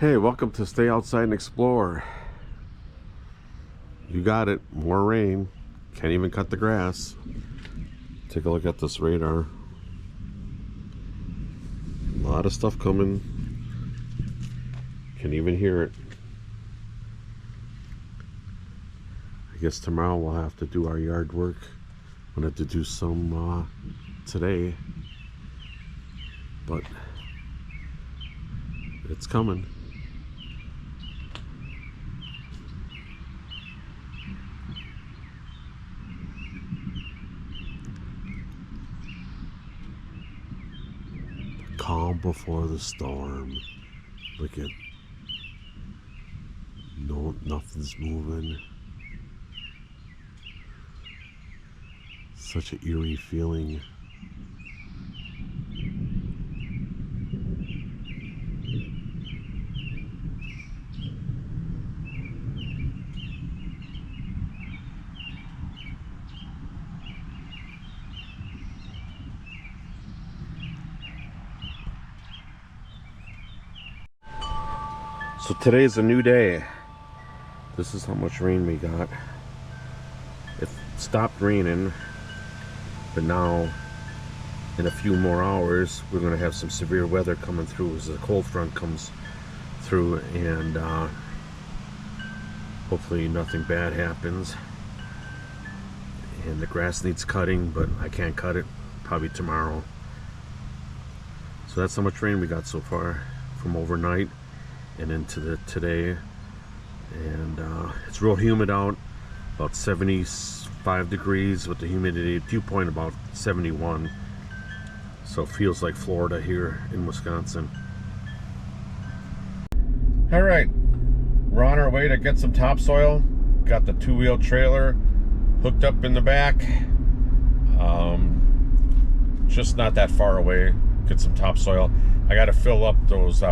Hey, welcome to Stay Outside and Explore. You got it. More rain. Can't even cut the grass. Take a look at this radar. A lot of stuff coming. Can even hear it. I guess tomorrow we'll have to do our yard work. I'm gonna have to do some today, but it's coming. Calm before the storm. Look at, nothing's moving. Such an eerie feeling. So today's a new day. This is how much rain we got. It stopped raining, but now in a few more hours we're going to have some severe weather coming through as the cold front comes through, and hopefully nothing bad happens. And the grass needs cutting, but I can't cut it, probably tomorrow. So that's how much rain we got so far from overnight and into today. And it's real humid out, about 75 degrees with the humidity dew point about 71. So it feels like Florida here in Wisconsin. All right, we're on our way to get some topsoil. Got the two-wheel trailer hooked up in the back. Just not that far away. Get some topsoil. I got to fill up those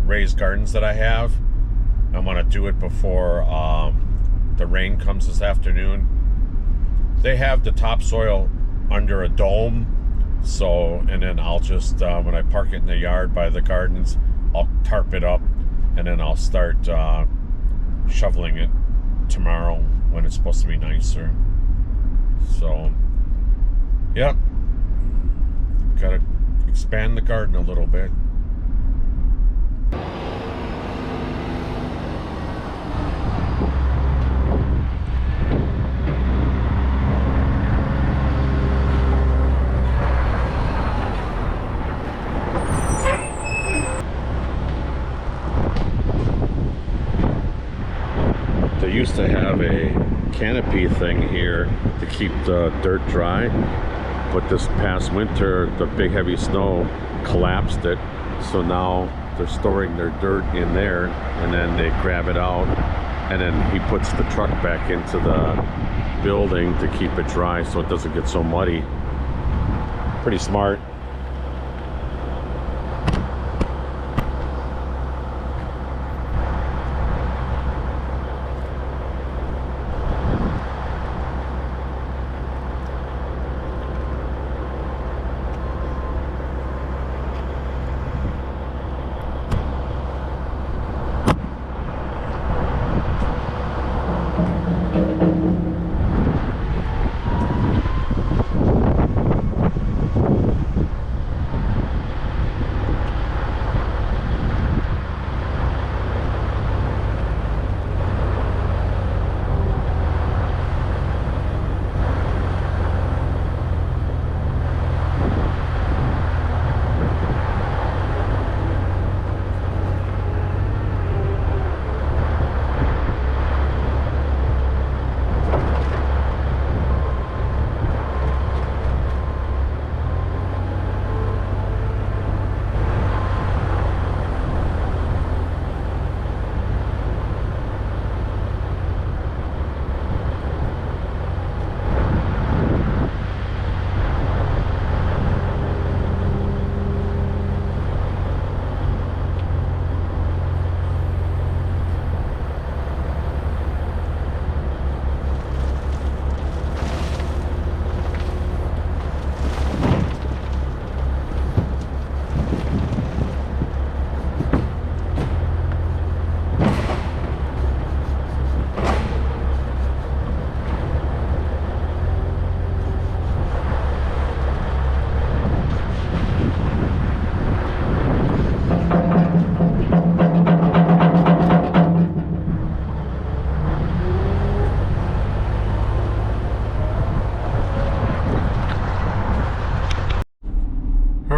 raised gardens that I have. I want to do it before the rain comes this afternoon. They have the topsoil under a dome, so, and then I'll just when I park it in the yard by the gardens, I'll tarp it up, and then I'll start shoveling it tomorrow when it's supposed to be nicer. So yep, gotta expand the garden a little bit. They used to have a canopy thing here to keep the dirt dry, but this past winter the big heavy snow collapsed it, so now they're storing their dirt in there, and then they grab it out, and then he puts the truck back into the building to keep it dry so it doesn't get so muddy. Pretty smart.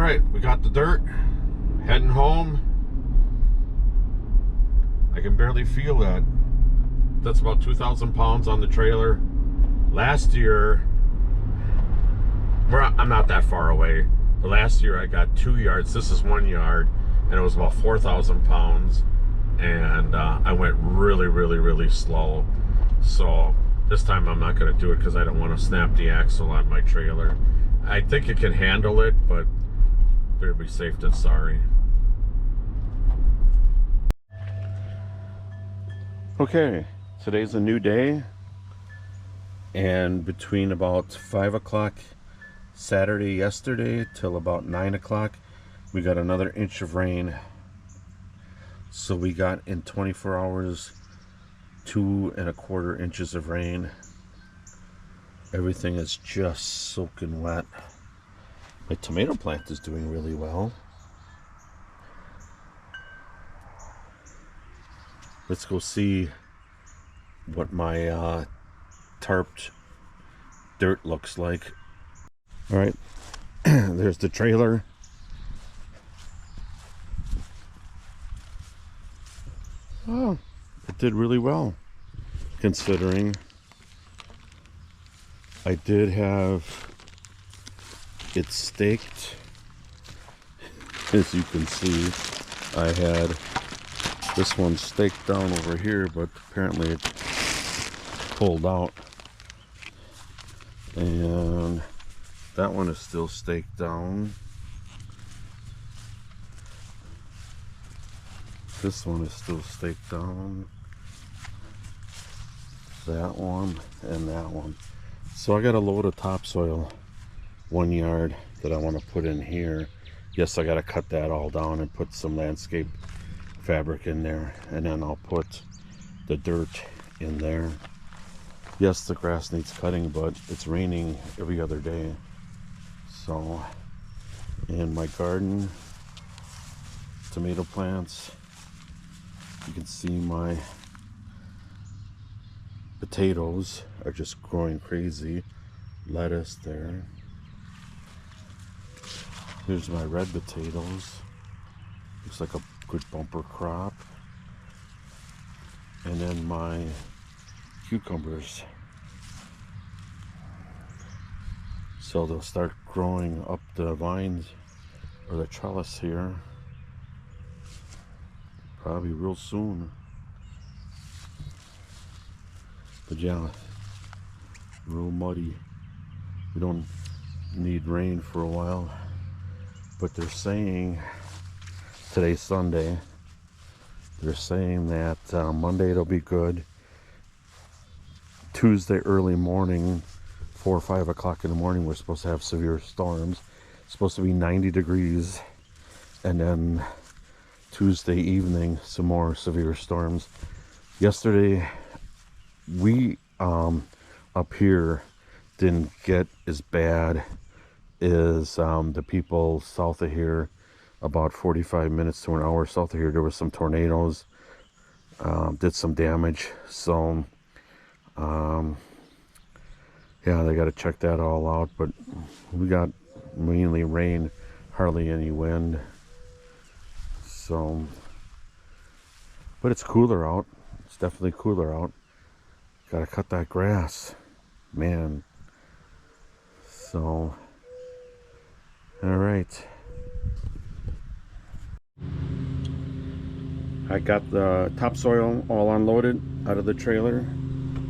right, we got the dirt. Heading home. I can barely feel that. That's about 2,000 pounds on the trailer. Last year, I'm not that far away. But last year I got 2 yards. This is 1 yard, and it was about 4,000 pounds. And I went really, really, really slow. So this time I'm not going to do it because I don't want to snap the axle on my trailer. I think it can handle it, but better be safe than sorry. Okay, today's a new day, and between about 5 o'clock Saturday yesterday till about 9 o'clock we got another inch of rain. So we got in 24 hours 2¼ inches of rain. Everything is just soaking wet. My tomato plant is doing really well. Let's go see what my tarped dirt looks like. All right, there's the trailer. Oh, it did really well, considering I did have it staked. As you can see, I had this one staked down over here, but apparently it pulled out. And that one is still staked down. This one is still staked down. That one and that one. So I got a load of topsoil, 1 yard, that I want to put in here. Yes, I got to cut that all down and put some landscape fabric in there, and then I'll put the dirt in there. Yes, the grass needs cutting, but it's raining every other day. So, in my garden, tomato plants, you can see my potatoes are just growing crazy. Lettuce there. Here's my red potatoes. Looks like a good bumper crop. And then my cucumbers. So they'll start growing up the vines or the trellis here probably real soon. But yeah, real muddy. We don't need rain for a while, but they're saying today's Sunday. They're saying that Monday it'll be good. Tuesday early morning, 4 or 5 o'clock in the morning, we're supposed to have severe storms. It's supposed to be 90 degrees, and then Tuesday evening some more severe storms. Yesterday we up here didn't get as bad as the people south of here. About 45 minutes to an hour south of here, there were some tornadoes, did some damage. So yeah, they got to check that all out. But we got mainly rain, hardly any wind. So, but it's cooler out. It's definitely cooler out. Gotta cut that grass, man. So, all right. I got the topsoil all unloaded out of the trailer.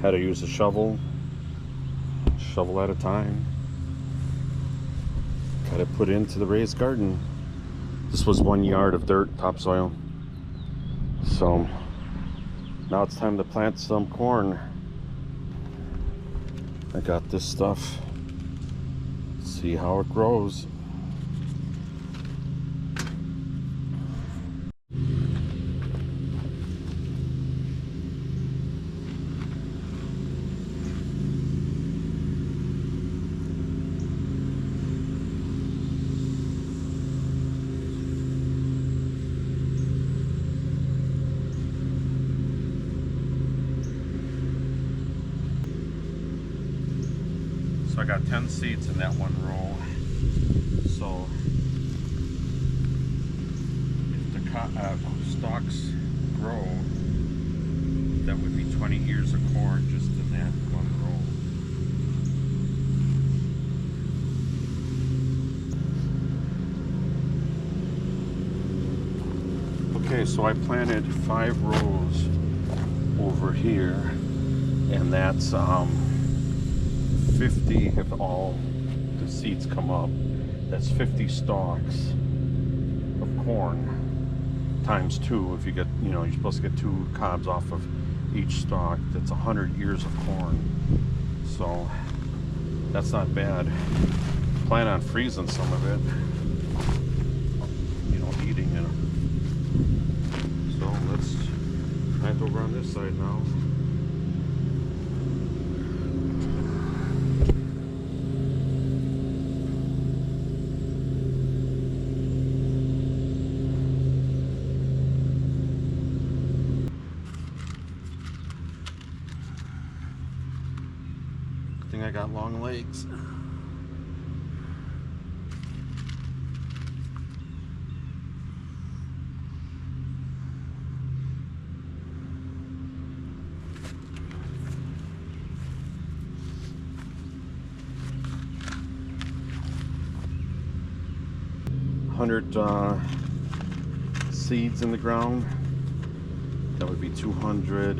Had to use a shovel at a time. Got it put into the raised garden. This was 1 yard of dirt, topsoil. So now it's time to plant some corn. I got this stuff. See how it grows. So I got 10 seeds in that one row. So stalks grow, that would be 20 ears of corn just in that one row. Okay, so I planted 5 rows over here, and that's 50 if all the seeds come up. That's 50 stalks of corn times 2. If you get, you're supposed to get 2 cobs off of each stalk. That's 100 ears of corn. So that's not bad. Plan on freezing some of it, eating it. So let's plant over on this side now. I got long legs. Seeds in the ground. That would be 200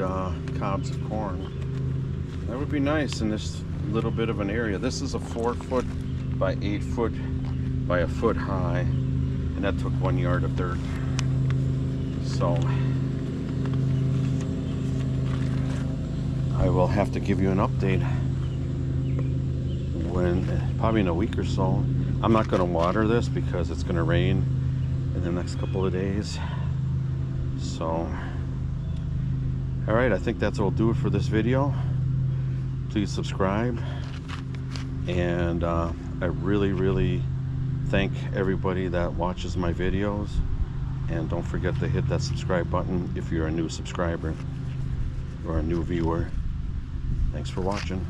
cobs of corn. That would be nice in this little bit of an area. This is a 4 foot by 8 foot by a foot high, and that took 1 yard of dirt. So I will have to give you an update probably in a week or so. I'm not going to water this because it's going to rain in the next couple of days. So alright, I think that's what will do it for this video. Please subscribe, and I really thank everybody that watches my videos, and don't forget to hit that subscribe button if you're a new subscriber or a new viewer. Thanks for watching.